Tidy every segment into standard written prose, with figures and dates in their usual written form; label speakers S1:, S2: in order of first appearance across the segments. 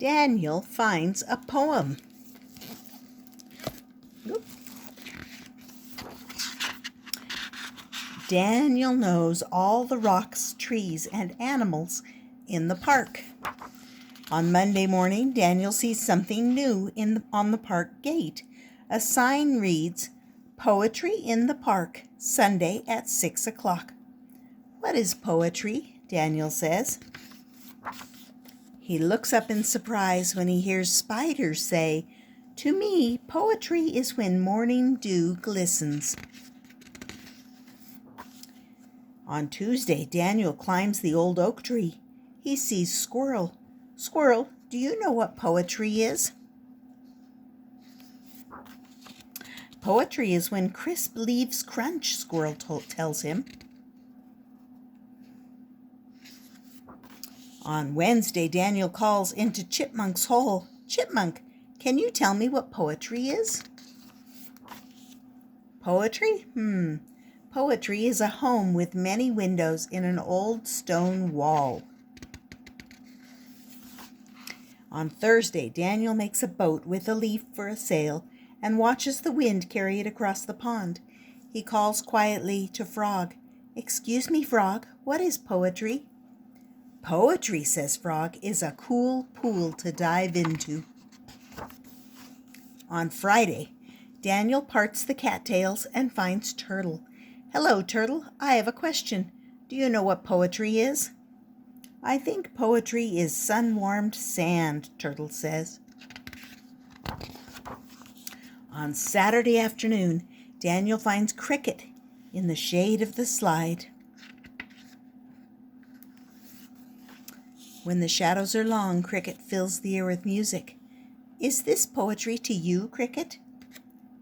S1: Daniel finds a poem. Oop. Daniel knows all the rocks, trees, and animals in the park. On Monday morning, Daniel sees something new on the park gate. A sign reads, "Poetry in the Park, Sunday at 6 o'clock." "What is poetry?" Daniel says. He looks up in surprise when he hears spiders say, "To me, poetry is when morning dew glistens." On Tuesday, Daniel climbs the old oak tree. He sees Squirrel. "Squirrel, do you know what poetry is?" "Poetry is when crisp leaves crunch," Squirrel tells him. On Wednesday, Daniel calls into Chipmunk's hole. "Chipmunk, can you tell me what poetry is?" Poetry? Poetry is a home with many windows in an old stone wall. On Thursday, Daniel makes a boat with a leaf for a sail and watches the wind carry it across the pond. He calls quietly to Frog. "Excuse me, Frog, what is poetry?" "Poetry," says Frog, "is a cool pool to dive into." On Friday, Daniel parts the cattails and finds Turtle. "Hello, Turtle, I have a question. Do you know what poetry is?" "I think poetry is sun-warmed sand," Turtle says. On Saturday afternoon, Daniel finds Cricket in the shade of the slide. When the shadows are long, Cricket fills the air with music. "Is this poetry to you, Cricket?"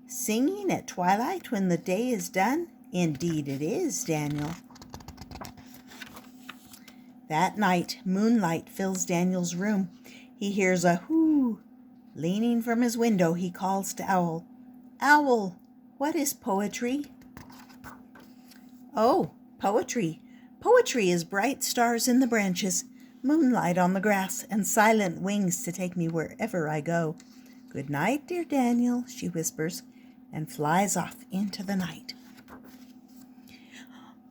S1: "Singing at twilight when the day is done? Indeed it is, Daniel." That night, moonlight fills Daniel's room. He hears a hoo. Leaning from his window, he calls to Owl. "Owl, what is poetry?" "Oh, poetry. Poetry is bright stars in the branches, moonlight on the grass, and silent wings to take me wherever I go. Good night, dear Daniel," she whispers, and flies off into the night.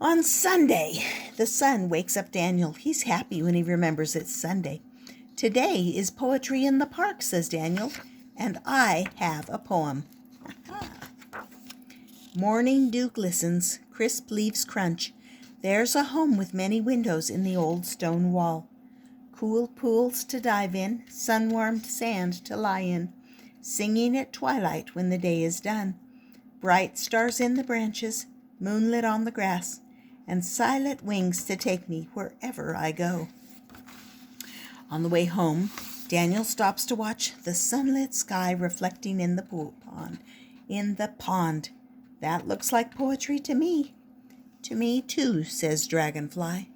S1: On Sunday, the sun wakes up Daniel. He's happy when he remembers it's Sunday. "Today is poetry in the park," says Daniel, "and I have a poem." Morning dew glistens, crisp leaves crunch. There's a home with many windows in the old stone wall. Cool pools to dive in, sun-warmed sand to lie in, singing at twilight when the day is done. Bright stars in the branches, moonlit on the grass, and silent wings to take me wherever I go. On the way home, Daniel stops to watch the sunlit sky reflecting in the pond. "That looks like poetry to me." "To me too," says Dragonfly.